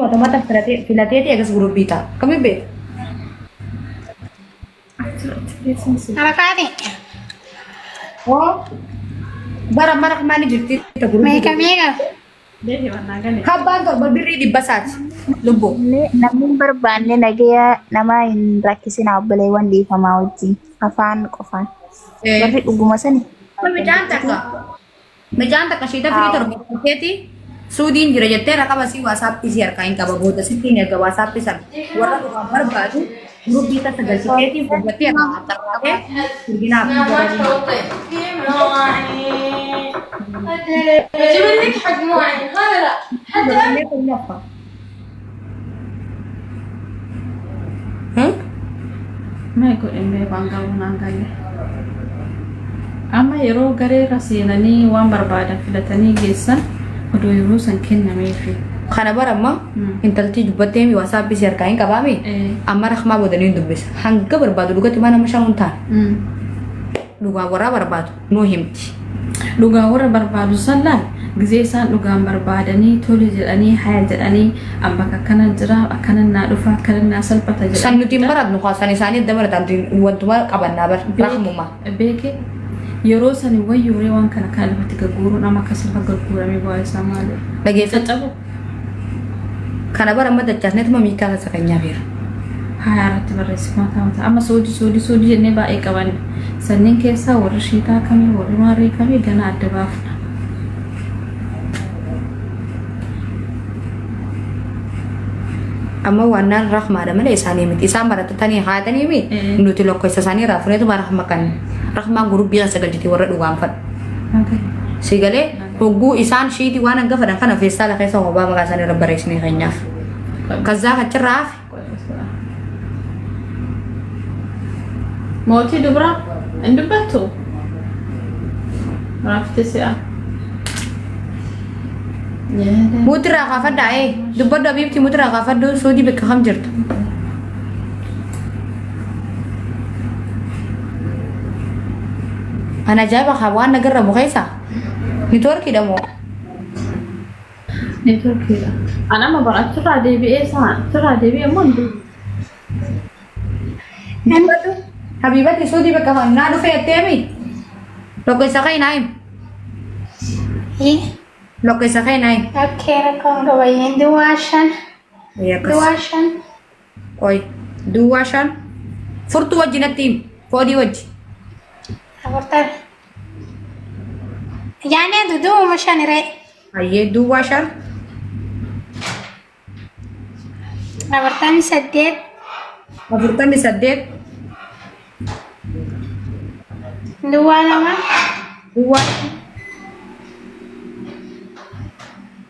otomaata filateeti eegas gurubbii ta'a. Kami beeku? Harakaati. Oo. Bara mana kemana jirti? Meeqa meeqa? Kabbaan torba birrii 100 lubbuu. Namni barbaanne nagaya nama hin rakkisin obboleewwan dhiifamaa wajjin afaan qofaan. Warri dhuguma sani. Mijaan takka shiita firii torba keeti suudiin jira jettee raqaba si waasappii si harkaa hin qaba booda sittiin erga waasappii sana warra dhugaan barbaadu gurubbii tasa galchiteetiin fudhattee irraa xarraaqee firginaaf بجيب لك حق معين هذا لا حتى ما يكون إني بانغاو نانغاي أما يرو غري راسيناني وان بربادا فلتاني جيسان ودو يروسان كنا ميفي kana baramma intalti dubbattee mi waasappii si harkaa hin qabaami amma raxmaa boodanii dubbisa hanga barbaadu dhugatti mana mashaan huntaan dhugaa warraa barbaadu nuu himti. dhugaa warra barbaadu sallaan gisee isaan dhugaan barbaadanii tole jedhanii haya jedhanii amma akkana jira akkana naa dhufa akkana naa salphata jedhanii san nuti hin baradnu kaasan isaanii adda barataan wantuma qabannaa bar raxmuma beeke yeroo sani wayyuree waan kana kan lafatti gagguuruun amma akkas lafa gagguuramee bu'aa isaa maali dhageeffatu kana bara amma dachaasneetuma miikaa isa keenyaa beera haya irratti barreessimaa taa'amata amma soodii jennee baay'ee qaban sanniin keessaa warri shiitaa kamii warri maarree kamii gana adda baafna. amma waannaan raxmaadha malee isaanii miti isaan barattatanii haatanii mi nuti lokkoessa isaanii raafuneetuma raxma kan raxmaan gurubbii keessa galchiti warra dhugaanfadha. Sigalee hogguu isaan shiitii waan hanga fedhan kana feestaala keessa hobaa maqaa isaanii irra barreessinee keenyaaf. Kazzaa achirraa hafe. Mootii dubraa hin dubbattu raafte si'a. Muutiraa kaafadhaa dubbaddu abiibti muutiraa kaafaddu suudii bakka kam jirtu. Ana ajaa'iba haa waan nagarra bukeessa. Niitoorkiidha moo? Niitoorkiidha. Ana amma bara achirraa deebi'ee immoo hin dubbatu. Habibati suudii bakka kam naa dhufe jetteemi? Lokkeessa kee naa himi. Lokkeessa kee naa himi. Okkee rakkoon qabayyeen duwwaa shan. Duwwaa shan. Oi duwwaa shan. Furtuu wajjinatti himi. Koodii wajji. Abartan. Yaani duduuma shaniree. Ayyee duwwaa shan. Abartamii saddeet. 48. Duwwaa lama. Duwwaa.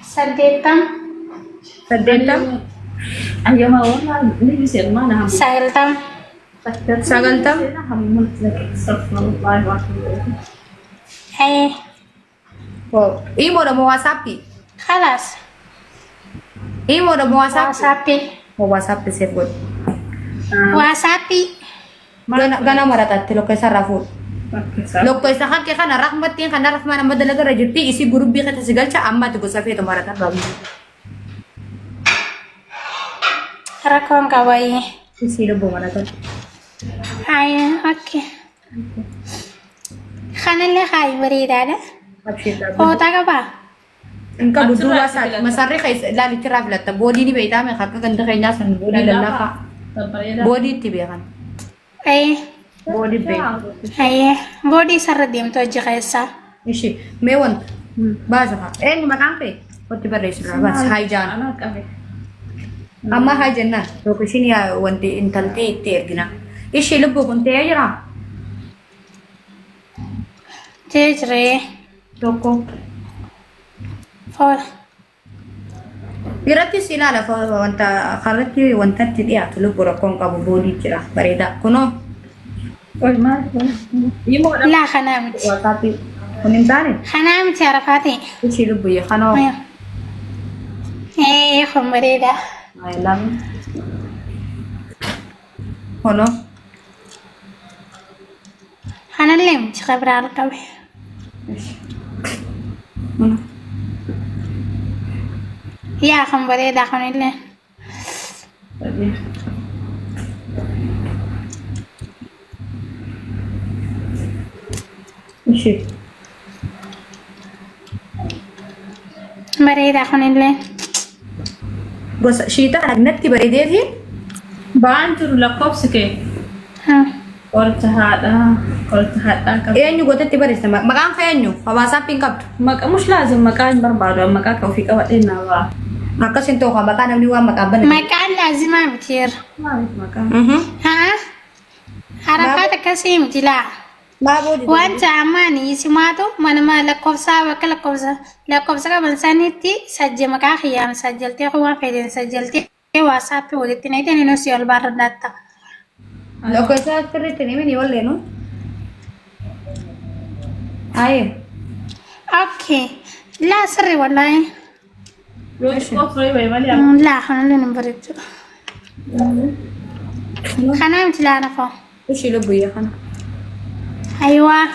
Saddeettam. 80. Ayyamaa waan ni biseen mana hamu. Sagaltam. 90. Oh, imo udah mau WhatsApp? Khalas. Imo udah mau WhatsApp? WhatsApp. Mau WhatsApp sih buat. WhatsApp. Gana maratatti lo kaisa rafut. Lo kaisa kan kayak kana rahmatin kana rahman amma dalaga rajulti isi guru bi kata segalcha amma tuh safi itu maratan babi. Rakkoon qabayye. Isi lo bawa maratan. Ayah, oke. Kanalnya kayak berbeda. Oh, tak apa. Engkau berdua saat masarnya kayak lali cerah lah. Body ni beda me kakak ganda kayaknya san body lelaka. Body tiba kan. Body beda. Body sardim tuh aja kayak sa. Isi, mewan. Bahasa kak. Ini makan apa? Kau tiba resi bas haijan. Amma haijan na. Lokasi ni ya wanti intanti gina. Isi lebu konti aja lah. Jejre. Toko. Oh. Berarti sila lah kalau wanta karati wanta tidak tu lebu rakong kabu body cerah. Bereda kuno. Oh, mas. Imo Lah, khanamit. Tapi kuning tani. Khanamit ya Rafati. Isi lebu ya kano. Kung berbeda. Ailang. Kono. Kanalim, cakap beral kami. Yaa kan bareedaa kunillee. Ishee. Bareedaa kunillee. Gosa shiita dhagnatti bareedee fi Ba'aan jiru lakkoofsi kee. Qoricha haadhaa qabu. eenyu gootetti barreessa maqaan kee eenyu hawaasaaf hin qabdu. Maqaa mush laazim maqaa hin barbaadu maqaa kan ofii qabadhee naa ba'a. Akkasin ta'u maqaa namni waan maqaa bane. Maqaan laazimaa mitiir. Maaliif maqaa? Haa? Harakaat akkasii miti laa. Baaboo Wanta ammaani isimaatu manama lakkoofsaa bakka lakkoofsa qaban sanitti sajje maqaa kiyyaan sajjaltee waan fedhan sajjaltee waasaappii walitti naqxee inni si ol baarra daatta. Lokachaa sirriitti ni mini walleenu. Aye. Okay. Laa sirri wallaahi. Yoo xiqqoo turee bahe malee Laa kanallee hin bareechu. Kanaa miti laa nafoo. Ishee lubbuyya kana. Ayiwaa.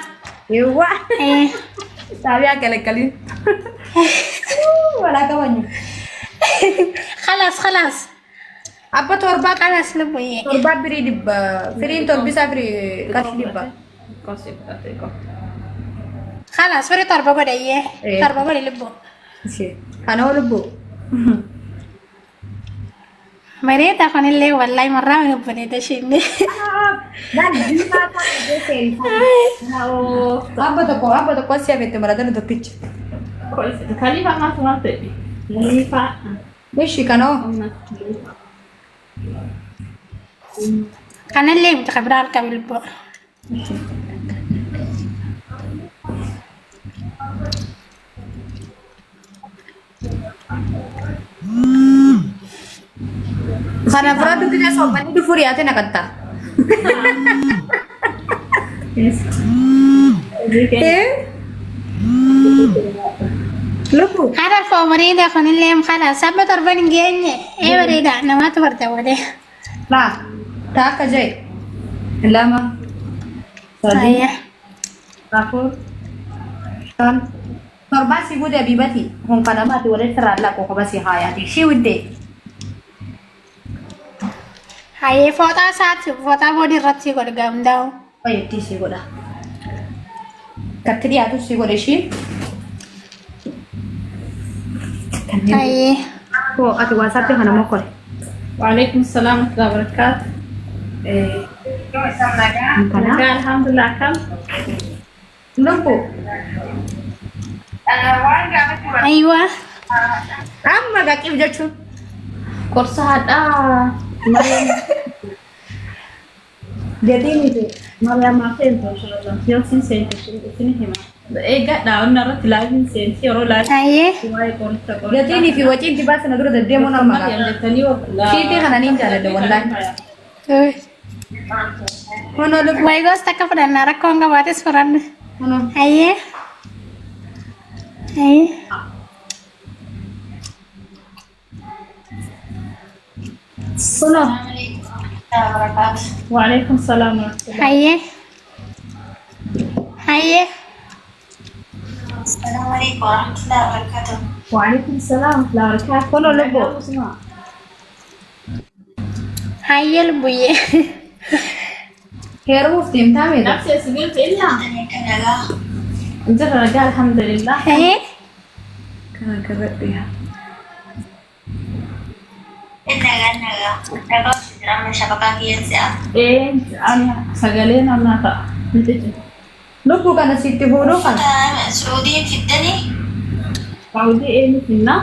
Yewwa. Sabiyaa kalakkalin. Walaa qabanyu. Khalaas. Abba torbaa Khalaas lubbuyye. torbaa birii dibba firiin torbisaa birii qarshii dibba. Kosii fudhatee qaba. Khalaas firi torba godhayyee. Eh. Torba godhe lubbu. Ishee kana lubbuu. Bareedaa kunillee wallaahi marraa hin bareeda isheenni. Abba tokko asii hafetti maratanii tokkicha. Kalifa maatu maal ta'e? Kalifa. Ishii kanoo. Kanallee miti kabiraal qabi lubbu. Kana bira dukkanee soofanii dhufuu dhiyaate naqatta. Lubbuu. Haadha foo bareedaa kunillee khalaas sabba torban hin geenye. Bareedaa namaatu barta walee. Laa takka jee lama sadii Ayya. afur shan torbaa si guute abibati kun kanamaati walitti raallaa qofa si haayaati shii widdee. Hayyee fooxaa isaati fooxaa boodii irratti godhe gamdaa'u. Fayyadtii si godha. Katti dhiyaatu si godhe shii. Hayyee. Koo ati waasaatti kana mokkole. Waalaikum salam warahmatullahi wabarakatuh. Nagaa alhamdulillah kam. Lubbuu. Ayiwaa. Amma gaqiif jechuun. Qorsa haadhaa. Jedhiiniti. Mariyamaa seente yoo sin seente isin hima. Eegadhaa onna irratti laabiin seenti yeroo laabiin Hayyee. waa'ee qoricha qoricha. Gatiin fi waciin dibaa sana dura deddeemuun amma ga'a. Shiitii kana niin jaalladha wallaahi. Kuno lubbuu. Wayi gosta akka fudhannaa rakkoon qabaates furanne. Kuno. Hayyee. Hayyee. Kuno. Waalaikum salam warahmatullahi. Hayyee. Hayyee. Waalaikum salam warahmatullahi wabarakatuh. Kuno lubbuu. Hayyee lubbuyyee. Heerumuuf deemtaa meeqa? Nafsi asibirti illaa. Jirra nagaa alhamdulillah. Hayyee. Kana garradhu yaa. Ani sagalee naannaa ta'a. Lubbuu kana sitti fuudhuu kana. Saawudii eenyu finnaa?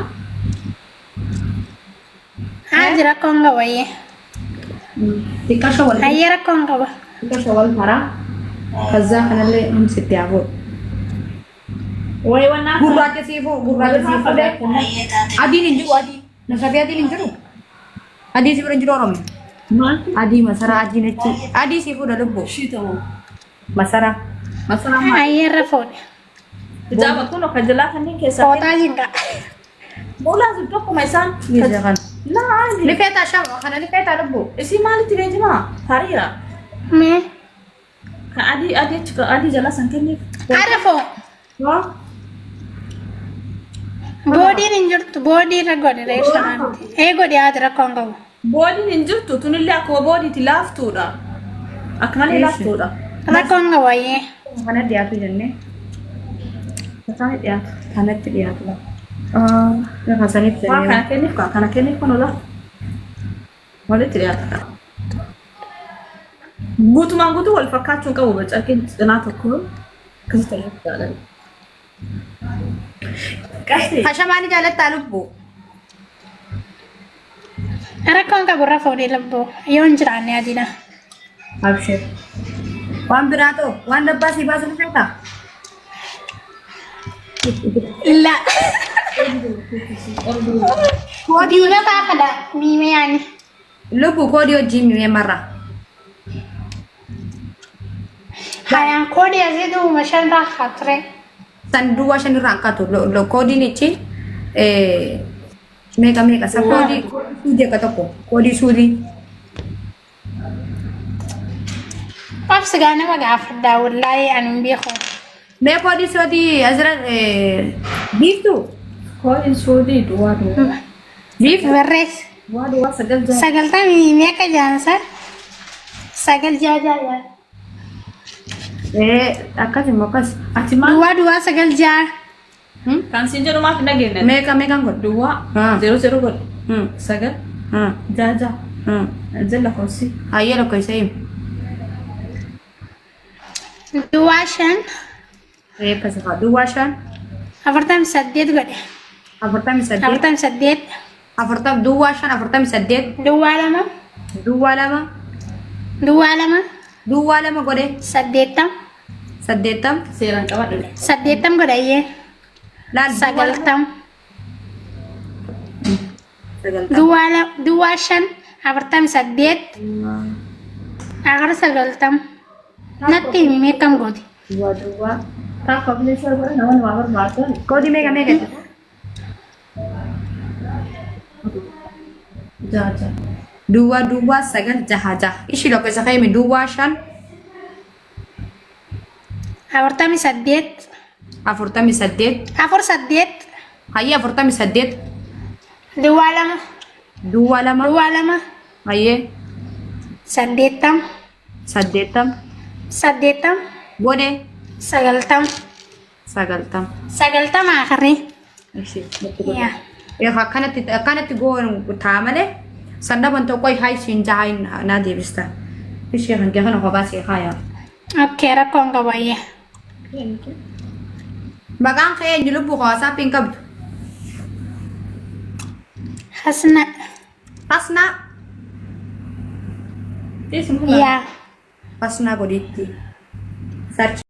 Haji rakkoon qaba wayyee. Xiqqasha wal Hayyee rakkoon qaba. xiqqasha wal maraa. Kazzaa kanallee namni sitti haa fuudhu. Wayi wannaa Gurraacha siifuu gurraacha siifuu. Adiin hin jiru adii. Nasabee adiin hin jiru. Adii si bira hin jiru Oromoo. maaltu Adii masaraa adiin achi. Adii siifuudha lubbuu. shiitamu? Masaraa. Masaraa maal? Hayyee irra fuudhe. Ijaaba kun akka jalaa kanneen keessaa Fooxaa jinqa. Boolaa sun tokkuma isaan. Biyya kana. Laali. Lifeetaa shama kana lifeetaa lubbuu. Isii maalitti beekamaa? Hariira. Mee. Kan adii adii achi adii jalaa san kenneef. Haadha foo. Waa. Boodiin hin jirtu. Boodii irra godhe reeshonaanti. Godhe haati rakkoon qabu. Boodiin hin jirtu tunillee akkuma boodiiti laaftuudha. Akka malee laaftuudha. Rakkoon qabu ayyee. Kana dhiyaatu jennee. Isaanii dhiyaatu. Kanatti dhiyaatu la. Kan sanitti Waa jennee. kana kenniif kun ola. Walitti dhiyaata. Guutumaan guutuu wal fakkaachuun qabu bacarqeen cinaa tokko akkasitti walitti jaalala. Hashamaani jaalattaa lubbuu. Rakkoon qabu irra fuudhee lubbuu. Yoo hin jiraanne adiina. Abshir. Waan biraa ta'u waan dabbaa sii baasu ni feetaa? La. Diima kaafadha. Miime yaani. Lubbuu koodii wajjin mimee marra. Hayaan koodii asii duuma shan raakkaa ture. San duwwaa shan irraa hanqatu. Koodiin ichi meeqa sa koodii suudii akka tokko koodii suudii. Obsi gaa nama gaafadhaa wallaahi ani hin beeku. Mee koodii suudii asirra biiftu? Koodiin suudii duwwaa duwwaa. Biiftu? Barreessi. Duwwaa duwwaa sagal jaha. Sagaltamii meeqa jaansa? Sagal jaha. Akkasuma akkas. Ati maal? Duwwaa sagal jaha. Kan siin jedhu maaf hin dhageenye? Meeqan godhu? Duwwaa Ah. 00 godhu. Sagal Ah. jaha. Jala kosi. Hayyee lakkoofsa himu. Duwwaa shan. Reeffa safaa duwwaa shan 48 godhe. 48 48. 40 duwwaa shan 48 Duwwaa lama. duwwaa lama Duwwaa lama. duwwaa lama godhe 80. 80 Seeraan qabadhu. 80 godhe ayyee. laal 90. sagaltam Duwwaa shan 48. Agar 90. Natti himi meeqam gooti. duwwaa Taa kombination godha namoonni waa barbaadan. koodii meeqa Jaha. duwwaa sagal jaha ishii lakkoofsa keemi duwwaa shan 48. 48 48. hayyee 48 Duwwaa lama. duwwaa lama Duwwaa lama. hayyee 80. 80 80. godhe 90. 90 90 akhirri. ishii Yaa. akkanatti goon taa malee sandaban tokko haysiin jahaa naa deebista ishee kan kana kophaa see kaayaa. Okay, rakkoon qabu ayyee. Maqaan kee eenyu lubbuu hawaasaa hin qabdu? Hasna. Hasnaa. Teessuma. Yaa. Hasnaa godhitti. Sarchi.